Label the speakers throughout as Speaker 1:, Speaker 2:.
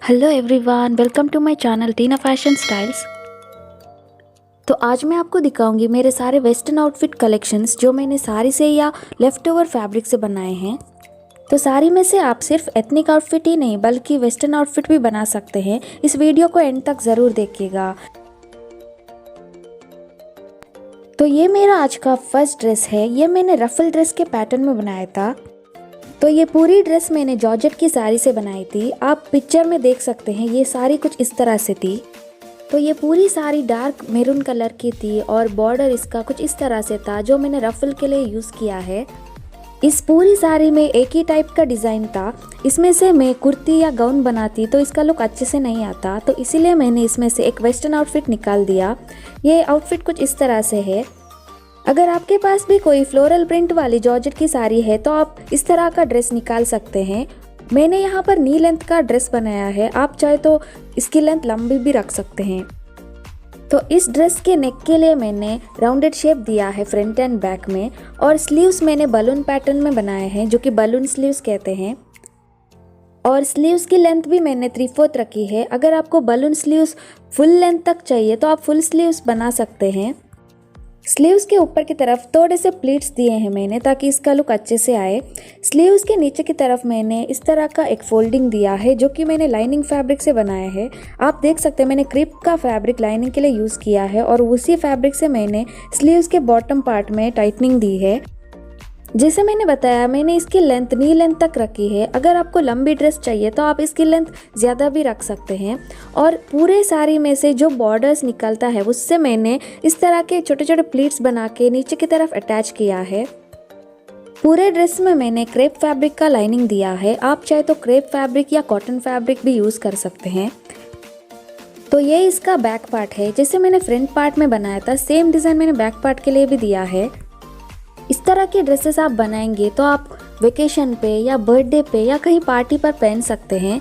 Speaker 1: Hello everyone, welcome to my channel Tina fashion styles. तो आज मैं आपको दिखाऊंगी मेरे सारे वेस्टर्न आउटफिट कलेक्शंस जो मैंने साड़ी से या लेफ्ट ओवर फैब्रिक से बनाए हैं। तो साड़ी में से आप सिर्फ एथनिक आउटफिट ही नहीं बल्कि वेस्टर्न आउटफिट भी बना सकते हैं। इस वीडियो को एंड तक ज़रूर देखिएगा। तो ये मेरा आज का फर्स्ट ड्रेस है। ये मैंने रफल ड्रेस के पैटर्न में बनाया था। तो ये पूरी ड्रेस मैंने जॉर्जेट की साड़ी से बनाई थी। आप पिक्चर में देख सकते हैं ये साड़ी कुछ इस तरह से थी। तो ये पूरी साड़ी डार्क मैरून कलर की थी और बॉर्डर इसका कुछ इस तरह से था जो मैंने रफल के लिए यूज़ किया है। इस पूरी साड़ी में एक ही टाइप का डिज़ाइन था। इसमें से मैं कुर्ती या गाउन बनाती तो इसका लुक अच्छे से नहीं आता, तो इसीलिए मैंने इसमें से एक वेस्टर्न आउटफिट निकाल दिया। ये आउटफिट कुछ इस तरह से है। अगर आपके पास भी कोई फ्लोरल प्रिंट वाली जॉर्जेट की साड़ी है तो आप इस तरह का ड्रेस निकाल सकते हैं। मैंने यहाँ पर नी लेंथ का ड्रेस बनाया है, आप चाहे तो इसकी लेंथ लंबी भी रख सकते हैं। तो इस ड्रेस के नेक के लिए मैंने राउंडेड शेप दिया है फ्रंट एंड बैक में, और स्लीव्स मैंने बलून पैटर्न में बनाए हैं जो कि बलून स्लीव्स कहते हैं। और स्लीव्स की लेंथ भी मैंने 3/4 रखी है। अगर आपको बलून स्लीव्स फुल लेंथ तक चाहिए तो आप फुल स्लीव्स बना सकते हैं। स्लीव्स के ऊपर की तरफ थोड़े से प्लीट्स दिए हैं मैंने ताकि इसका लुक अच्छे से आए। स्लीव्स के नीचे की तरफ मैंने इस तरह का एक फोल्डिंग दिया है जो कि मैंने लाइनिंग फैब्रिक से बनाया है। आप देख सकते हैं मैंने क्रिप का फैब्रिक लाइनिंग के लिए यूज़ किया है और उसी फैब्रिक से मैंने स्लीव्स के बॉटम पार्ट में टाइटनिंग दी है। जैसे मैंने बताया मैंने इसकी लेंथ नी लेंथ तक रखी है। अगर आपको लंबी ड्रेस चाहिए तो आप इसकी लेंथ ज़्यादा भी रख सकते हैं। और पूरे साड़ी में से जो बॉर्डर्स निकलता है उससे मैंने इस तरह के छोटे छोटे प्लीट्स बना के नीचे की तरफ अटैच किया है। पूरे ड्रेस में मैंने क्रेप फैब्रिक का लाइनिंग दिया है। आप चाहे तो क्रेप फैब्रिक या कॉटन फैब्रिक भी यूज़ कर सकते हैं। तो ये इसका बैक पार्ट है। जैसे मैंने फ्रंट पार्ट में बनाया था सेम डिज़ाइन मैंने बैक पार्ट के लिए भी दिया है। इस तरह के ड्रेसेस आप बनाएंगे तो आप वेकेशन पे या बर्थडे पे या कहीं पार्टी पर पहन सकते हैं।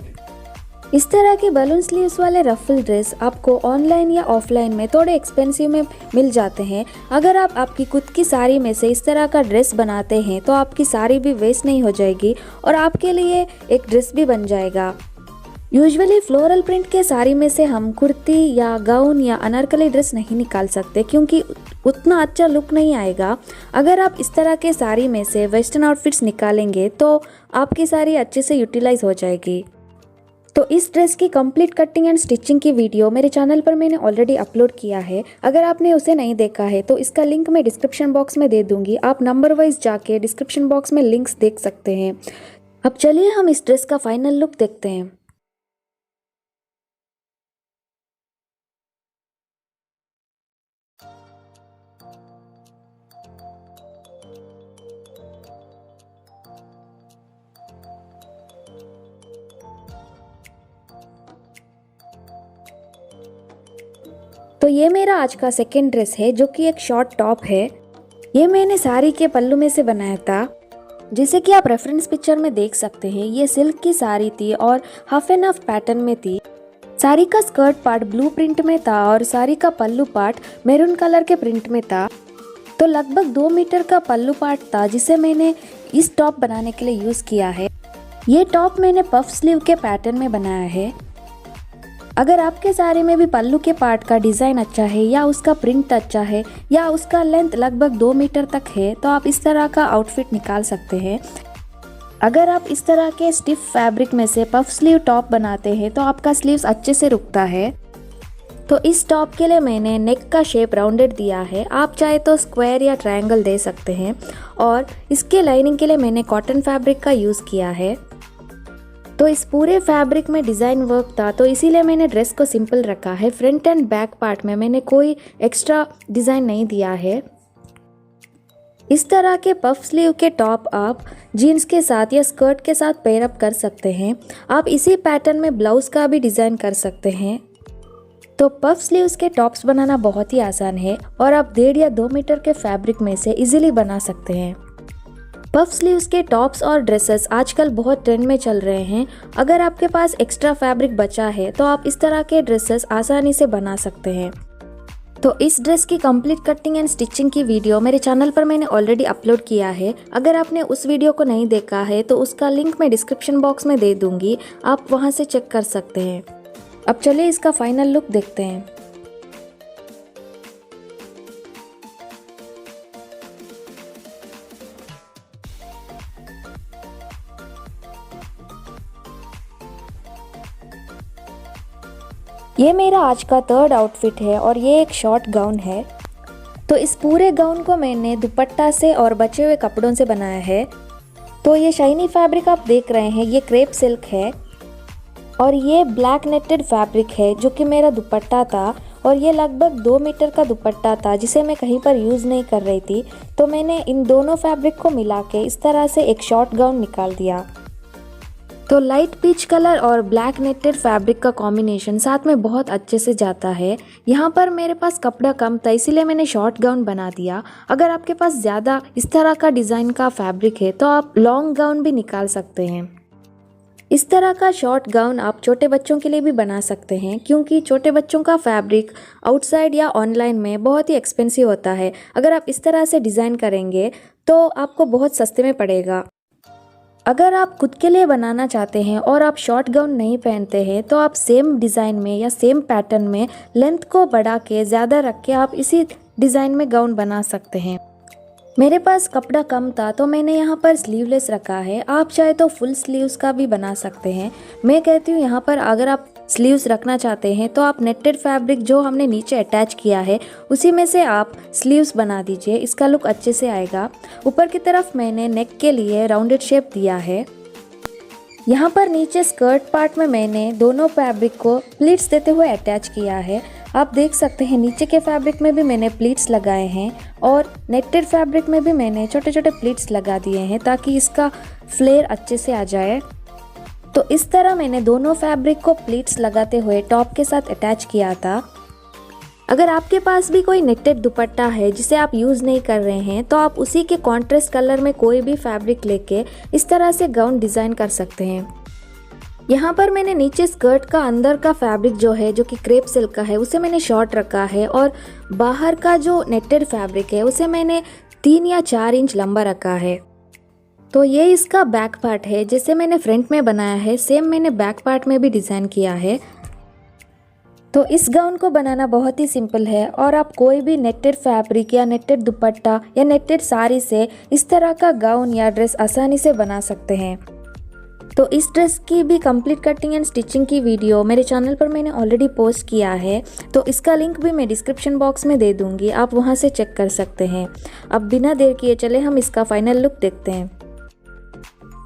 Speaker 1: इस तरह के बलून स्लीव्स वाले रफल ड्रेस आपको ऑनलाइन या ऑफलाइन में थोड़े एक्सपेंसिव में मिल जाते हैं। अगर आप आपकी खुद की साड़ी में से इस तरह का ड्रेस बनाते हैं तो आपकी साड़ी भी वेस्ट नहीं हो जाएगी और आपके लिए एक ड्रेस भी बन जाएगा। यूजुअली फ्लोरल प्रिंट के साड़ी में से हम कुर्ती या गाउन या अनारकली ड्रेस नहीं निकाल सकते क्योंकि उतना अच्छा लुक नहीं आएगा। अगर आप इस तरह के साड़ी में से वेस्टर्न आउटफिट्स निकालेंगे तो आपकी साड़ी अच्छे से यूटिलाइज हो जाएगी। तो इस ड्रेस की कंप्लीट कटिंग एंड स्टिचिंग की वीडियो मेरे चैनल पर मैंने ऑलरेडी अपलोड किया है। अगर आपने उसे नहीं देखा है तो इसका लिंक मैं डिस्क्रिप्शन बॉक्स में दे दूंगी। आप नंबर वाइज जाके डिस्क्रिप्शन बॉक्स में लिंक्स देख सकते हैं। अब चलिए हम इस ड्रेस का फाइनल लुक देखते हैं। तो ये मेरा आज का सेकेंड ड्रेस है जो कि एक शॉर्ट टॉप है। ये मैंने साड़ी के पल्लू में से बनाया था। जैसे कि आप रेफरेंस पिक्चर में देख सकते हैं ये सिल्क की साड़ी थी और हाफ एंड हाफ पैटर्न में थी। साड़ी का स्कर्ट पार्ट ब्लू प्रिंट में था और साड़ी का पल्लू पार्ट मैरून कलर के प्रिंट में था। तो लगभग 2 मीटर का पल्लू पार्ट था जिसे मैंने इस टॉप बनाने के लिए यूज़ किया है। ये टॉप मैंने पफ स्लीव के पैटर्न में बनाया है। अगर आपके साड़ी में भी पल्लू के पार्ट का डिज़ाइन अच्छा है या उसका प्रिंट अच्छा है या उसका लेंथ लगभग 2 मीटर तक है तो आप इस तरह का आउटफिट निकाल सकते हैं। अगर आप इस तरह के स्टिफ फैब्रिक में से पफ स्लीव टॉप बनाते हैं तो आपका स्लीव्स अच्छे से रुकता है। तो इस टॉप के लिए मैंने नेक का शेप राउंडेड दिया है। आप चाहे तो स्क्वायर या ट्रायंगल दे सकते हैं। और इसके लाइनिंग के लिए मैंने कॉटन फैब्रिक का यूज़ किया है। तो इस पूरे फैब्रिक में डिज़ाइन वर्क था तो इसीलिए मैंने ड्रेस को सिंपल रखा है। फ्रंट एंड बैक पार्ट में मैंने कोई एक्स्ट्रा डिज़ाइन नहीं दिया है। इस तरह के पफ स्लीव के टॉप आप जीन्स के साथ या स्कर्ट के साथ पेयर अप कर सकते हैं। आप इसी पैटर्न में ब्लाउज का भी डिज़ाइन कर सकते हैं। तो पफ स्लीव्स के टॉप्स बनाना बहुत ही आसान है और आप 1.5 या 2 मीटर के फैब्रिक में से इजीली बना सकते हैं। पफ स्लीव्स के टॉप्स और ड्रेसेस आजकल बहुत ट्रेंड में चल रहे हैं। अगर आपके पास एक्स्ट्रा फैब्रिक बचा है तो आप इस तरह के ड्रेसेस आसानी से बना सकते हैं। तो इस ड्रेस की कंप्लीट कटिंग एंड स्टिचिंग की वीडियो मेरे चैनल पर मैंने ऑलरेडी अपलोड किया है। अगर आपने उस वीडियो को नहीं देखा है तो उसका लिंक मैं डिस्क्रिप्शन बॉक्स में दे दूंगी, आप वहां से चेक कर सकते हैं। अब चलिए इसका फाइनल लुक देखते हैं। ये मेरा आज का थर्ड आउटफिट है और ये एक शॉर्ट गाउन है। तो इस पूरे गाउन को मैंने दुपट्टा से और बचे हुए कपड़ों से बनाया है। तो ये शाइनी फैब्रिक आप देख रहे हैं, ये क्रेप सिल्क है और ये ब्लैक नेटेड फैब्रिक है जो कि मेरा दुपट्टा था। और ये लगभग 2 मीटर का दुपट्टा था जिसे मैं कहीं पर यूज़ नहीं कर रही थी। तो मैंने इन दोनों फैब्रिक को मिला के इस तरह से एक शॉर्ट गाउन निकाल दिया। तो लाइट पीच कलर और ब्लैक नेटेड फैब्रिक का कॉम्बिनेशन साथ में बहुत अच्छे से जाता है। यहाँ पर मेरे पास कपड़ा कम था इसीलिए मैंने शॉर्ट गाउन बना दिया। अगर आपके पास ज़्यादा इस तरह का डिज़ाइन का फैब्रिक है तो आप लॉन्ग गाउन भी निकाल सकते हैं। इस तरह का शॉर्ट गाउन आप छोटे बच्चों के लिए भी बना सकते हैं, क्योंकि छोटे बच्चों का फैब्रिक आउटसाइड या ऑनलाइन में बहुत ही एक्सपेंसिव होता है। अगर आप इस तरह से डिज़ाइन करेंगे तो आपको बहुत सस्ते में पड़ेगा। अगर आप खुद के लिए बनाना चाहते हैं और आप शॉर्ट गाउन नहीं पहनते हैं तो आप सेम डिज़ाइन में या सेम पैटर्न में लेंथ को बढ़ा के ज़्यादा रख के आप इसी डिज़ाइन में गाउन बना सकते हैं। मेरे पास कपड़ा कम था तो मैंने यहाँ पर स्लीवलेस रखा है। आप चाहे तो फुल स्लीव्स का भी बना सकते हैं। मैं कहती हूँ यहाँ पर अगर आप स्लीव्स रखना चाहते हैं तो आप नेटेड फैब्रिक जो हमने नीचे अटैच किया है उसी में से आप स्लीव्स बना दीजिए, इसका लुक अच्छे से आएगा। ऊपर की तरफ मैंने नेक के लिए राउंडेड शेप दिया है। यहाँ पर नीचे स्कर्ट पार्ट में मैंने दोनों फैब्रिक को प्लीट्स देते हुए अटैच किया है। आप देख सकते हैं नीचे के फैब्रिक में भी मैंने प्लीट्स लगाए हैं और नेटेड फैब्रिक में भी मैंने छोटे छोटे प्लीट्स लगा दिए हैं ताकि इसका फ्लेयर अच्छे से आ जाए। तो इस तरह मैंने दोनों फैब्रिक को प्लीट्स लगाते हुए टॉप के साथ अटैच किया था। अगर आपके पास भी कोई नेटेड दुपट्टा है जिसे आप यूज़ नहीं कर रहे हैं तो आप उसी के कॉन्ट्रास्ट कलर में कोई भी फैब्रिक लेके इस तरह से गाउन डिज़ाइन कर सकते हैं। यहाँ पर मैंने नीचे स्कर्ट का अंदर का फैब्रिक जो है जो कि क्रेप सिल्क का है उसे मैंने शॉर्ट रखा है और बाहर का जो नेटेड फैब्रिक है उसे मैंने 3 या 4 इंच लंबा रखा है। तो ये इसका बैक पार्ट है, जैसे मैंने फ्रंट में बनाया है सेम मैंने बैक पार्ट में भी डिज़ाइन किया है। तो इस गाउन को बनाना बहुत ही सिंपल है और आप कोई भी नेटेड फैब्रिक या नेटेड दुपट्टा या नेटेड साड़ी से इस तरह का गाउन या ड्रेस आसानी से बना सकते हैं। तो इस ड्रेस की भी कंप्लीट कटिंग एंड स्टिचिंग की वीडियो मेरे चैनल पर मैंने ऑलरेडी पोस्ट किया है, तो इसका लिंक भी मैं डिस्क्रिप्शन बॉक्स में दे दूंगी, आप वहां से चेक कर सकते हैं। अब बिना देर किए चले हम इसका फाइनल लुक देखते हैं।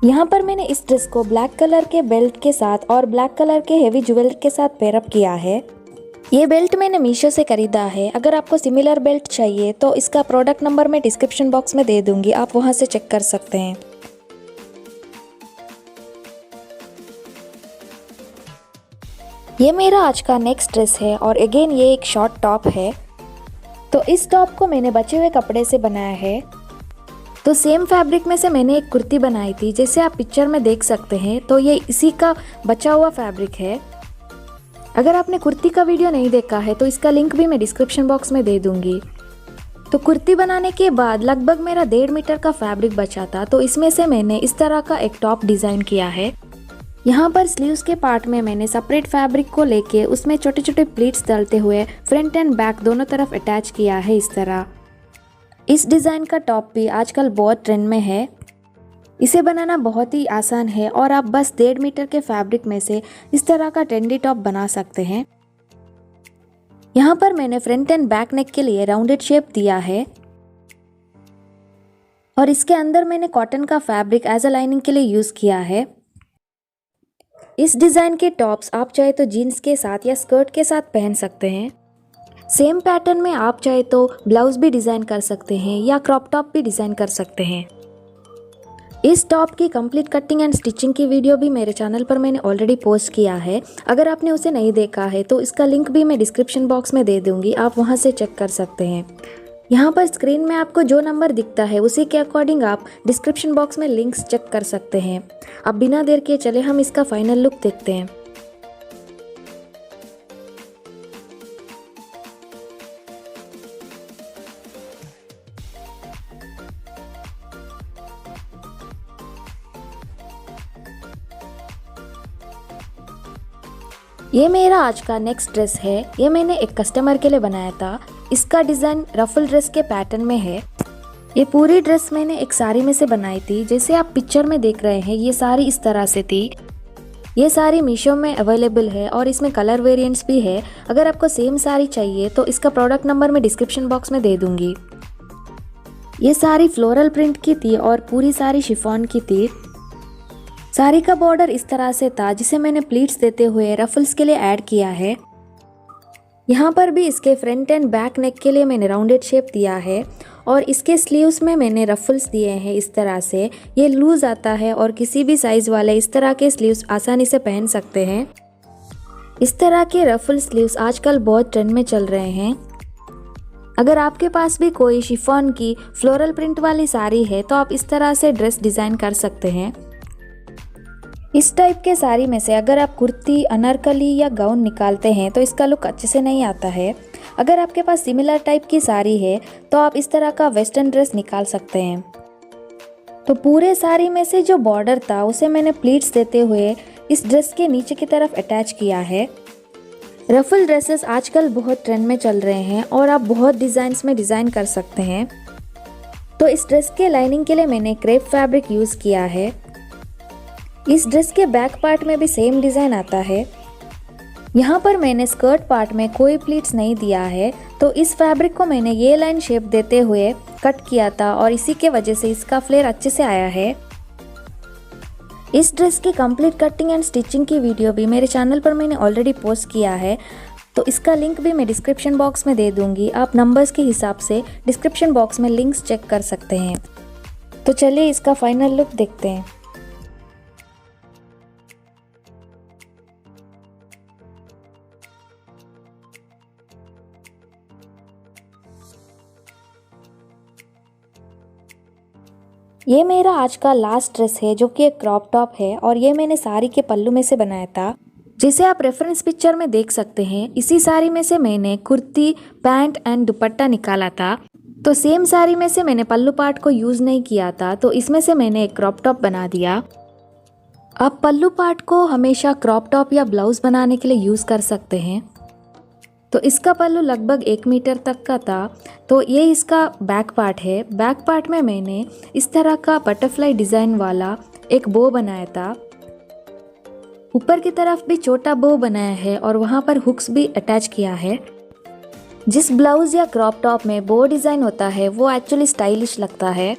Speaker 1: यहाँ पर मैंने इस ड्रेस को ब्लैक कलर के बेल्ट के साथ और ब्लैक कलर के हेवी ज्वेलरी के साथ पेयरअप किया है। ये बेल्ट मैंने मीशो से खरीदा है। अगर आपको सिमिलर बेल्ट चाहिए तो इसका प्रोडक्ट नंबर मैं डिस्क्रिप्शन बॉक्स में दे दूंगी, आप वहां से चेक कर सकते हैं। ये मेरा आज का नेक्स्ट ड्रेस है और अगेन ये एक शॉर्ट टॉप है। तो इस टॉप को मैंने बचे हुए कपड़े से बनाया है। तो सेम फैब्रिक में से मैंने एक कुर्ती बनाई थी, जैसे आप पिक्चर में देख सकते हैं। तो ये इसी का बचा हुआ फैब्रिक है। अगर आपने कुर्ती का वीडियो नहीं देखा है तो इसका लिंक भी मैं डिस्क्रिप्शन बॉक्स में दे दूंगी। तो कुर्ती बनाने के बाद लगभग मेरा 1.5 मीटर का फैब्रिक बचा था, तो इसमें से मैंने इस तरह का एक टॉप डिज़ाइन किया है। यहाँ पर स्लीव्स के पार्ट में मैंने सेपरेट फैब्रिक को लेके उसमें छोटे छोटे प्लीट्स डालते हुए फ्रंट एंड बैक दोनों तरफ अटैच किया है इस तरह। इस डिज़ाइन का टॉप भी आजकल बहुत ट्रेंड में है। इसे बनाना बहुत ही आसान है और आप बस 1.5 मीटर के फैब्रिक में से इस तरह का ट्रेंडी टॉप बना सकते हैं। यहाँ पर मैंने फ्रंट एंड बैक नेक के लिए राउंडेड शेप दिया है और इसके अंदर मैंने कॉटन का फैब्रिक एज अ लाइनिंग के लिए यूज़ किया है। इस डिज़ाइन के टॉप्स आप चाहे तो जीन्स के साथ या स्कर्ट के साथ पहन सकते हैं। सेम पैटर्न में आप चाहे तो ब्लाउज भी डिज़ाइन कर सकते हैं या क्रॉप टॉप भी डिज़ाइन कर सकते हैं। इस टॉप की कंप्लीट कटिंग एंड स्टिचिंग की वीडियो भी मेरे चैनल पर मैंने ऑलरेडी पोस्ट किया है। अगर आपने उसे नहीं देखा है तो इसका लिंक भी मैं डिस्क्रिप्शन बॉक्स में दे दूंगी, आप वहां से चेक कर सकते हैं। यहाँ पर स्क्रीन में आपको जो नंबर दिखता है उसी के अकॉर्डिंग आप डिस्क्रिप्शन बॉक्स में लिंक्स चेक कर सकते हैं। अब बिना देर किए चले हम इसका फाइनल लुक देखते हैं। ये मेरा आज का नेक्स्ट ड्रेस है। ये मैंने एक कस्टमर के लिए बनाया था। इसका डिज़ाइन रफल ड्रेस के पैटर्न में है। ये पूरी ड्रेस मैंने एक साड़ी में से बनाई थी। जैसे आप पिक्चर में देख रहे हैं ये साड़ी इस तरह से थी। ये साड़ी मीशो में अवेलेबल है और इसमें कलर वेरिएंट्स भी है। अगर आपको सेम साड़ी चाहिए तो इसका प्रोडक्ट नंबर मैं डिस्क्रिप्शन बॉक्स में दे दूंगी। ये साड़ी फ्लोरल प्रिंट की थी और पूरी साड़ी शिफॉन की थी। साड़ी का बॉर्डर इस तरह से था जिसे मैंने प्लीट्स देते हुए रफल्स के लिए ऐड किया है। यहाँ पर भी इसके फ्रंट एंड बैक नेक के लिए मैंने राउंडेड शेप दिया है और इसके स्लीव्स में मैंने रफल्स दिए हैं इस तरह से। ये लूज आता है और किसी भी साइज वाले इस तरह के स्लीव्स आसानी से पहन सकते हैं। इस तरह के रफल स्लीव्स आजकल बहुत ट्रेंड में चल रहे हैं। अगर आपके पास भी कोई शिफॉन की फ्लोरल प्रिंट वाली साड़ी है तो आप इस तरह से ड्रेस डिज़ाइन कर सकते हैं। इस टाइप के साड़ी में से अगर आप कुर्ती, अनारकली या गाउन निकालते हैं तो इसका लुक अच्छे से नहीं आता है। अगर आपके पास सिमिलर टाइप की साड़ी है तो आप इस तरह का वेस्टर्न ड्रेस निकाल सकते हैं। तो पूरे साड़ी में से जो बॉर्डर था उसे मैंने प्लीट्स देते हुए इस ड्रेस के नीचे की तरफ अटैच किया है। रफल ड्रेसेस आजकल बहुत ट्रेंड में चल रहे हैं और आप बहुत डिज़ाइंस में डिज़ाइन कर सकते हैं। तो इस ड्रेस के लाइनिंग के लिए मैंने क्रेप फैब्रिक यूज़ किया है। इस ड्रेस के बैक पार्ट में भी सेम डिज़ाइन आता है। यहाँ पर मैंने स्कर्ट पार्ट में कोई प्लीट्स नहीं दिया है तो इस फैब्रिक को मैंने ये लाइन शेप देते हुए कट किया था और इसी के वजह से इसका फ्लेयर अच्छे से आया है। इस ड्रेस की कंप्लीट कटिंग एंड स्टिचिंग की वीडियो भी मेरे चैनल पर मैंने ऑलरेडी पोस्ट किया है तो इसका लिंक भी मैं डिस्क्रिप्शन बॉक्स में दे दूंगी। आप नंबर्स के हिसाब से डिस्क्रिप्शन बॉक्स में लिंक्स चेक कर सकते हैं। तो चलिए इसका फाइनल लुक देखते हैं। ये मेरा आज का लास्ट ड्रेस है जो कि एक क्रॉप टॉप है और ये मैंने साड़ी के पल्लू में से बनाया था। जिसे आप रेफरेंस पिक्चर में देख सकते हैं। इसी साड़ी में से मैंने कुर्ती, पैंट एंड दुपट्टा निकाला था। तो सेम साड़ी में से मैंने पल्लू पार्ट को यूज़ नहीं किया था तो इसमें से मैंने एक क्रॉप टॉप बना दिया। आप पल्लू पार्ट को हमेशा क्रॉप टॉप या ब्लाउज बनाने के लिए यूज़ कर सकते हैं। तो इसका पल्लू लगभग 1 मीटर तक का था। तो ये इसका बैक पार्ट है। बैक पार्ट में मैंने इस तरह का बटरफ्लाई डिज़ाइन वाला एक बो बनाया था। ऊपर की तरफ भी छोटा बो बनाया है और वहाँ पर हुक्स भी अटैच किया है। जिस ब्लाउज या क्रॉप टॉप में बो डिज़ाइन होता है वो एक्चुअली स्टाइलिश लगता है।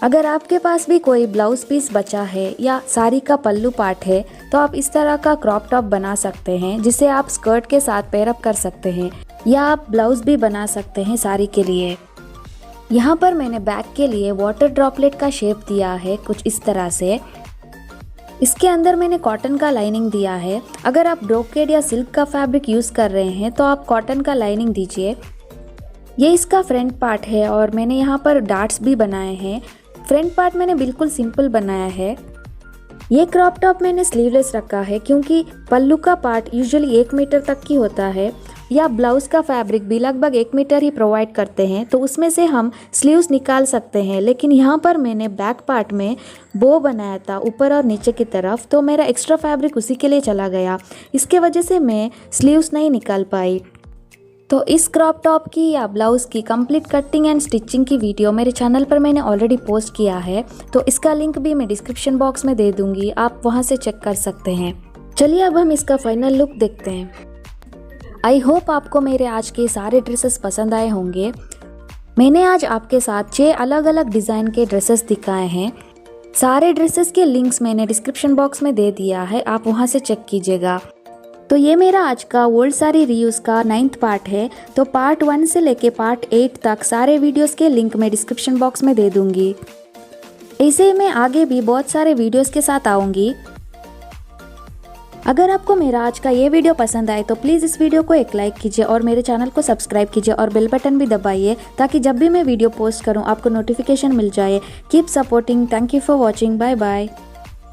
Speaker 1: अगर आपके पास भी कोई ब्लाउज पीस बचा है या साड़ी का पल्लू पार्ट है तो आप इस तरह का क्रॉप टॉप बना सकते हैं जिसे आप स्कर्ट के साथ पेयरअप कर सकते हैं या आप ब्लाउज भी बना सकते हैं साड़ी के लिए। यहाँ पर मैंने बैक के लिए वाटर ड्रॉपलेट का शेप दिया है कुछ इस तरह से। इसके अंदर मैंने कॉटन का लाइनिंग दिया है। अगर आप ब्रोकेड या सिल्क का फैब्रिक यूज़ कर रहे हैं तो आप कॉटन का लाइनिंग दीजिए। ये इसका फ्रंट पार्ट है और मैंने यहाँ पर डार्ट्स भी बनाए हैं। फ्रंट पार्ट मैंने बिल्कुल सिंपल बनाया है। ये क्रॉप टॉप मैंने स्लीवलेस रखा है क्योंकि पल्लू का पार्ट यूजुअली 1 मीटर तक की होता है या ब्लाउज का फैब्रिक भी लगभग 1 मीटर ही प्रोवाइड करते हैं तो उसमें से हम स्लीव्स निकाल सकते हैं। लेकिन यहाँ पर मैंने बैक पार्ट में बो बनाया था ऊपर और नीचे की तरफ तो मेरा एक्स्ट्रा फैब्रिक उसी के लिए चला गया। इसके वजह से मैं स्लीव्स नहीं निकाल पाई। तो इस क्रॉप टॉप की या ब्लाउज़ की कंप्लीट कटिंग एंड स्टिचिंग की वीडियो मेरे चैनल पर मैंने ऑलरेडी पोस्ट किया है तो इसका लिंक भी मैं डिस्क्रिप्शन बॉक्स में दे दूंगी। आप वहां से चेक कर सकते हैं। चलिए अब हम इसका फाइनल लुक देखते हैं। आई होप आपको मेरे आज के सारे ड्रेसेस पसंद आए होंगे। मैंने आज आपके साथ 6 अलग अलग डिज़ाइन के ड्रेसेस दिखाए हैं। सारे ड्रेसेस के लिंक्स मैंने डिस्क्रिप्शन बॉक्स में दे दिया है, आप वहां से चेक कीजिएगा। तो ये मेरा आज का ओल्ड साड़ी रीयूज़ का 9th पार्ट है। तो पार्ट 1 से लेके पार्ट 8 तक सारे वीडियोस के लिंक मैं डिस्क्रिप्शन बॉक्स में दे दूंगी। ऐसे ही मैं आगे भी बहुत सारे वीडियोस के साथ आऊँगी। अगर आपको मेरा आज का ये वीडियो पसंद आए तो प्लीज़ इस वीडियो को एक लाइक कीजिए और मेरे चैनल को सब्सक्राइब कीजिए और बेल बटन भी दबाइए ताकि जब भी मैं वीडियो पोस्ट करूँ आपको नोटिफिकेशन मिल जाए। Keep supporting. Thank you for watching. Bye bye.